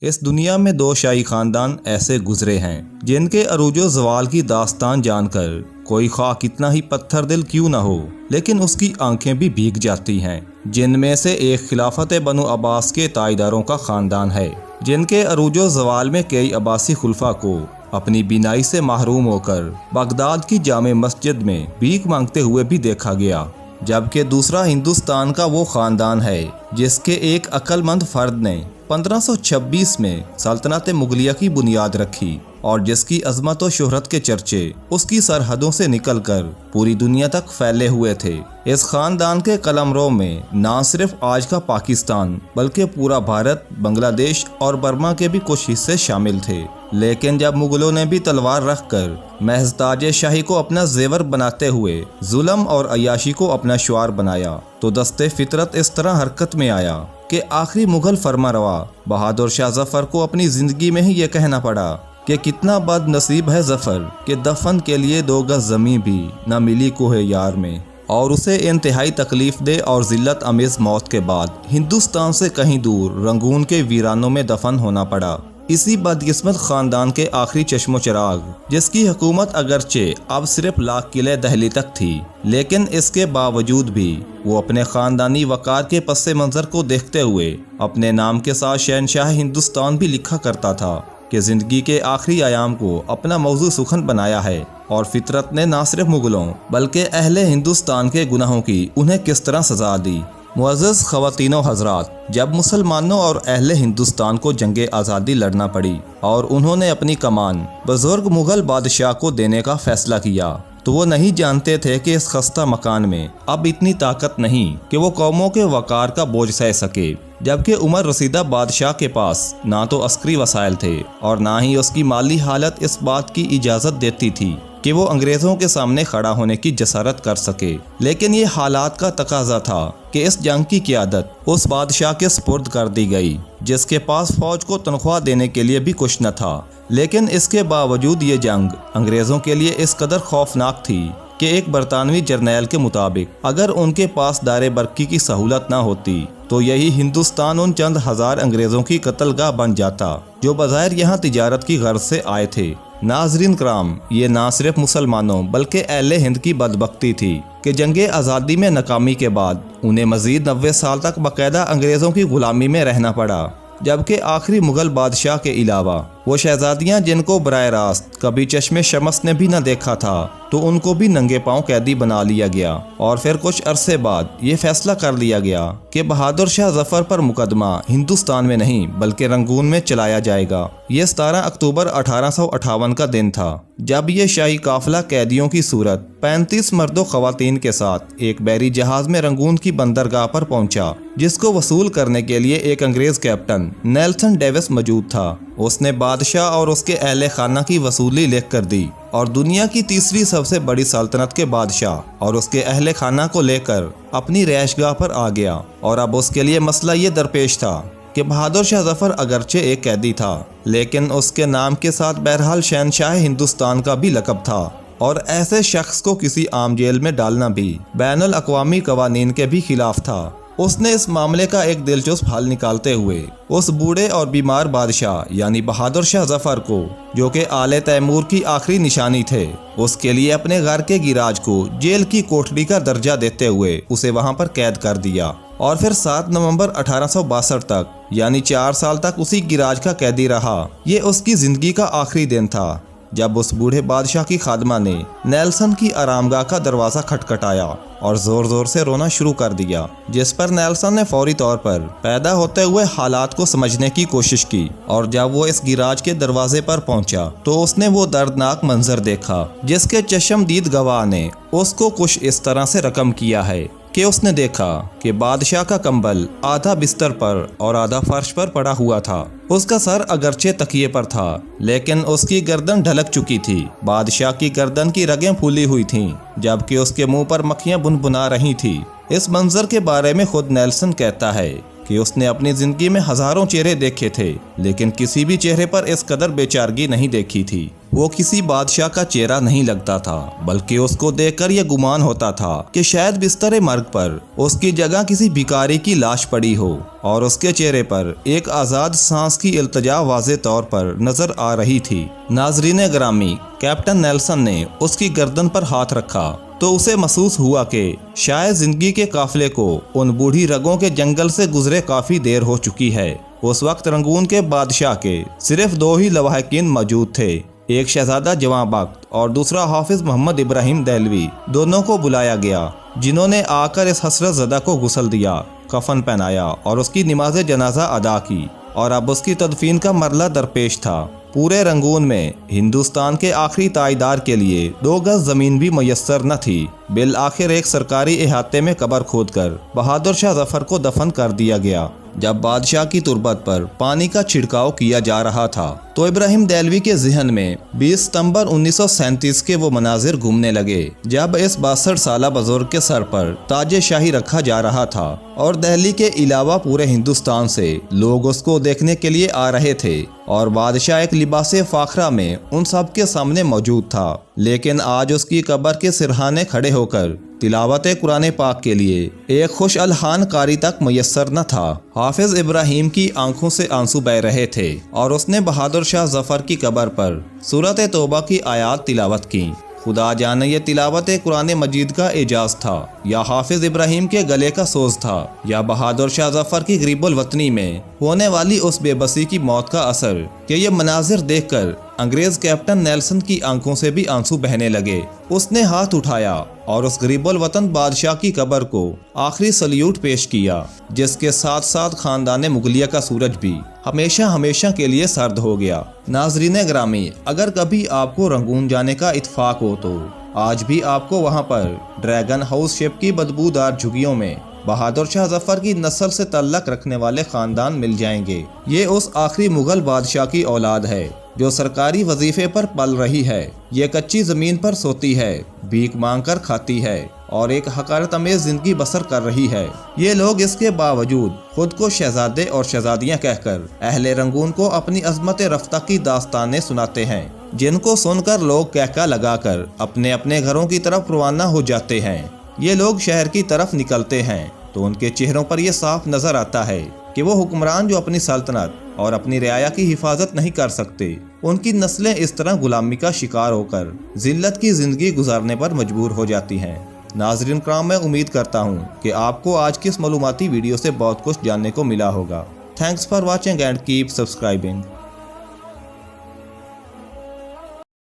اس دنیا میں دو شاہی خاندان ایسے گزرے ہیں جن کے عروج و زوال کی داستان جان کر کوئی خواہ کتنا ہی پتھر دل کیوں نہ ہو لیکن اس کی آنکھیں بھی بھیگ جاتی ہیں۔ جن میں سے ایک خلافت بنو عباس کے تائیداروں کا خاندان ہے، جن کے عروج و زوال میں کئی عباسی خلفاء کو اپنی بینائی سے محروم ہو کر بغداد کی جامع مسجد میں بھیک مانگتے ہوئے بھی دیکھا گیا، جبکہ دوسرا ہندوستان کا وہ خاندان ہے جس کے ایک عقل مند فرد نے 1526 میں سلطنت مغلیہ کی بنیاد رکھی اور جس کی عظمت و شہرت کے چرچے اس کی سرحدوں سے نکل کر پوری دنیا تک پھیلے ہوئے تھے۔ اس خاندان کے قلمرو میں نہ صرف آج کا پاکستان بلکہ پورا بھارت، بنگلہ دیش اور برما کے بھی کچھ حصے شامل تھے، لیکن جب مغلوں نے بھی تلوار رکھ کر محض تاج شاہی کو اپنا زیور بناتے ہوئے ظلم اور عیاشی کو اپنا شعار بنایا تو دستے فطرت اس طرح حرکت میں آیا کہ آخری مغل فرمانروا بہادر شاہ ظفر کو اپنی زندگی میں ہی یہ کہنا پڑا کہ کتنا بد نصیب ہے ظفر کہ دفن کے لیے 2 گز زمین بھی نہ ملی کوہ یار میں، اور اسے انتہائی تکلیف دہ اور ذلت امیز موت کے بعد ہندوستان سے کہیں دور رنگون کے ویرانوں میں دفن ہونا پڑا۔ اسی بدقسمت خاندان کے آخری چشم و چراغ، جس کی حکومت اگرچہ اب صرف لاکھ قلعے دہلی تک تھی، لیکن اس کے باوجود بھی وہ اپنے خاندانی وقار کے پس منظر کو دیکھتے ہوئے اپنے نام کے ساتھ شہنشاہ ہندوستان بھی لکھا کرتا تھا کہ زندگی کے آخری ایام کو اپنا موضوع سخن بنایا ہے، اور فطرت نے نہ صرف مغلوں بلکہ اہل ہندوستان کے گناہوں کی انہیں کس طرح سزا دی۔ معزز خواتین و حضرات، جب مسلمانوں اور اہل ہندوستان کو جنگ آزادی لڑنا پڑی اور انہوں نے اپنی کمان بزرگ مغل بادشاہ کو دینے کا فیصلہ کیا تو وہ نہیں جانتے تھے کہ اس خستہ مکان میں اب اتنی طاقت نہیں کہ وہ قوموں کے وقار کا بوجھ سہ سکے، جبکہ عمر رسیدہ بادشاہ کے پاس نہ تو عسکری وسائل تھے اور نہ ہی اس کی مالی حالت اس بات کی اجازت دیتی تھی کہ وہ انگریزوں کے سامنے کھڑا ہونے کی جسارت کر سکے، لیکن یہ حالات کا تقاضا تھا کہ اس جنگ کی قیادت اس بادشاہ کے سپرد کر دی گئی جس کے پاس فوج کو تنخواہ دینے کے لیے بھی کچھ نہ تھا۔ لیکن اس کے باوجود یہ جنگ انگریزوں کے لیے اس قدر خوفناک تھی کہ ایک برطانوی جرنیل کے مطابق اگر ان کے پاس دار برقی کی سہولت نہ ہوتی تو یہی ہندوستان ان چند ہزار انگریزوں کی قتل گاہ بن جاتا جو بظاہر یہاں تجارت کی غرض سے آئے تھے۔ ناظرین کرام، یہ نہ صرف مسلمانوں بلکہ اہل ہند کی بدبختی تھی کہ جنگ آزادی میں ناکامی کے بعد انہیں مزید 90 سال تک باقاعدہ انگریزوں کی غلامی میں رہنا پڑا، جبکہ آخری مغل بادشاہ کے علاوہ وہ شہزادیاں جن کو براہ راست کبھی چشم شمس نے بھی نہ دیکھا تھا تو ان کو بھی ننگے پاؤں قیدی بنا لیا گیا، اور پھر کچھ عرصے بعد یہ فیصلہ کر لیا گیا کہ بہادر شاہ ظفر پر مقدمہ ہندوستان میں نہیں بلکہ رنگون میں چلایا جائے گا۔ یہ 17 اکتوبر 1858 کا دن تھا جب یہ شاہی قافلہ قیدیوں کی صورت 35 مرد و خواتین کے ساتھ ایک بحری جہاز میں رنگون کی بندرگاہ پر پہنچا، جس کو وصول کرنے کے لیے ایک انگریز کیپٹن نیلسن ڈیوس موجود تھا۔ اس نے بادشاہ اور اس کے اہل خانہ کی وصولی لکھ کر دی اور دنیا کی تیسری سب سے بڑی سلطنت کے بادشاہ اور اس کے اہل خانہ کو لے کر اپنی رہائش گاہ پر آ گیا، اور اب اس کے لیے مسئلہ یہ درپیش تھا کہ بہادر شاہ ظفر اگرچہ ایک قیدی تھا لیکن اس کے نام کے ساتھ بہرحال شہنشاہ ہندوستان کا بھی لقب تھا، اور ایسے شخص کو کسی عام جیل میں ڈالنا بھی بین الاقوامی قوانین کے بھی خلاف تھا۔ اس نے اس معاملے کا ایک دلچسپ حل نکالتے ہوئے اس بوڑھے اور بیمار بادشاہ یعنی بہادر شاہ ظفر کو، جو کہ آل تیمور کی آخری نشانی تھے، اس کے لیے اپنے گھر کے گراج کو جیل کی کوٹڑی کا درجہ دیتے ہوئے اسے وہاں پر قید کر دیا، اور پھر 7 نومبر 1862 تک یعنی 4 سال تک اسی گراج کا قیدی رہا۔ یہ اس کی زندگی کا آخری دن تھا جب اس بوڑھے بادشاہ کی خادمہ نے نیلسن کی آرامگاہ کا دروازہ کھٹکھٹایا اور زور زور سے رونا شروع کر دیا، جس پر نیلسن نے فوری طور پر پیدا ہوتے ہوئے حالات کو سمجھنے کی کوشش کی، اور جب وہ اس گراج کے دروازے پر پہنچا تو اس نے وہ دردناک منظر دیکھا جس کے چشم دید گواہ نے اس کو کچھ اس طرح سے رقم کیا ہے کہ اس نے دیکھا کہ بادشاہ کا کمبل آدھا بستر پر اور آدھا فرش پر پڑا ہوا تھا۔ اس کا سر اگرچہ تکیے پر تھا لیکن اس کی گردن ڈھلک چکی تھی۔ بادشاہ کی گردن کی رگیں پھولی ہوئی تھیں جبکہ اس کے منہ پر مکھیاں بنبنا رہی تھیں۔ اس منظر کے بارے میں خود نیلسن کہتا ہے کہ اس نے اپنی زندگی میں ہزاروں چہرے دیکھے تھے لیکن کسی بھی چہرے پر اس قدر بے چارگی نہیں دیکھی تھی۔ وہ کسی بادشاہ کا چہرہ نہیں لگتا تھا بلکہ اس کو دیکھ کر یہ گمان ہوتا تھا کہ شاید بستر مرگ پر اس کی جگہ کسی بھکاری کی لاش پڑی ہو اور اس کے چہرے پر ایک آزاد سانس کی التجا واضح طور پر نظر آ رہی تھی۔ ناظرین گرامی، کیپٹن نیلسن نے اس کی گردن پر ہاتھ رکھا تو اسے محسوس ہوا کہ شاید زندگی کے قافلے کو ان بوڑھی رگوں کے جنگل سے گزرے کافی دیر ہو چکی ہے۔ اس وقت رنگون کے بادشاہ کے صرف 2 ہی لواحقین موجود تھے، ایک شہزادہ جواں بخت اور دوسرا حافظ محمد ابراہیم دہلوی۔ دونوں کو بلایا گیا جنہوں نے آ کر اس حسرت زدہ کو غسل دیا، کفن پہنایا اور اس کی نماز جنازہ ادا کی، اور اب اس کی تدفین کا مرحلہ درپیش تھا۔ پورے رنگون میں ہندوستان کے آخری تاجدار کے لیے 2 گز زمین بھی میسر نہ تھی۔ بالآخر ایک سرکاری احاطے میں قبر کھود کر بہادر شاہ ظفر کو دفن کر دیا گیا۔ جب بادشاہ کی تربت پر پانی کا چھڑکاؤ کیا جا رہا تھا تو ابراہیم دہلوی کے ذہن میں 20 ستمبر 1937 کے وہ مناظر گھومنے لگے جب اس 62 سالہ بزرگ کے سر پر تاج شاہی رکھا جا رہا تھا اور دہلی کے علاوہ پورے ہندوستان سے لوگ اس کو دیکھنے کے لیے آ رہے تھے، اور بادشاہ ایک لباس فاخرہ میں ان سب کے سامنے موجود تھا۔ لیکن آج اس کی قبر کے سرہانے کھڑے ہو کر تلاوت قرآن پاک کے لیے ایک خوش الحان قاری تک میسر نہ تھا۔ حافظ ابراہیم کی آنکھوں سے آنسو بہہ رہے تھے اور اس نے بہادر شاہ ظفر کی قبر پر سورۃ توبہ کی آیات تلاوت کی۔ خدا جانے یہ تلاوت قرآن مجید کا اعجاز تھا یا حافظ ابراہیم کے گلے کا سوز تھا یا بہادر شاہ ظفر کی غریب الوطنی میں ہونے والی اس بے بسی کی موت کا اثر کہ یہ مناظر دیکھ کر انگریز کیپٹن نیلسن کی آنکھوں سے بھی آنسو بہنے لگے۔ اس نے ہاتھ اٹھایا اور اس غریب الوطن بادشاہ کی قبر کو آخری سلیوٹ پیش کیا، جس کے ساتھ ساتھ خاندان مغلیہ کا سورج بھی ہمیشہ کے لیے سرد ہو گیا۔ ناظرین گرامی، اگر کبھی آپ کو رنگون جانے کا اتفاق ہو تو آج بھی آپ کو وہاں پر ڈریگن ہاؤس شپ کی بدبودار جھگیوں میں بہادر شاہ ظفر کی نسل سے تعلق رکھنے والے خاندان مل جائیں گے۔ یہ اس آخری مغل بادشاہ کی اولاد ہے جو سرکاری وظیفے پر پل رہی ہے، یہ کچی زمین پر سوتی ہے، بھیک مانگ کر کھاتی ہے اور ایک حقارت امیز زندگی بسر کر رہی ہے۔ یہ لوگ اس کے باوجود خود کو شہزادے اور شہزادیاں کہہ کر اہل رنگون کو اپنی عظمت رفتہ کی داستانیں سناتے ہیں، جن کو سن کر لوگ کہکا لگا کر اپنے اپنے گھروں کی طرف روانہ ہو جاتے ہیں۔ یہ لوگ شہر کی طرف نکلتے ہیں تو ان کے چہروں پر یہ صاف نظر آتا ہے کہ وہ حکمران جو اپنی سلطنت اور اپنی رعایا کی حفاظت نہیں کر سکتے، ان کی نسلیں اس طرح غلامی کا شکار ہو کر ذلت کی زندگی گزارنے پر مجبور ہو جاتی ہیں۔ ناظرین کرام، میں امید کرتا ہوں کہ آپ کو آج کی اس معلوماتی ویڈیو سے بہت کچھ جاننے کو ملا ہوگا۔ Thanks for watching and keep subscribing.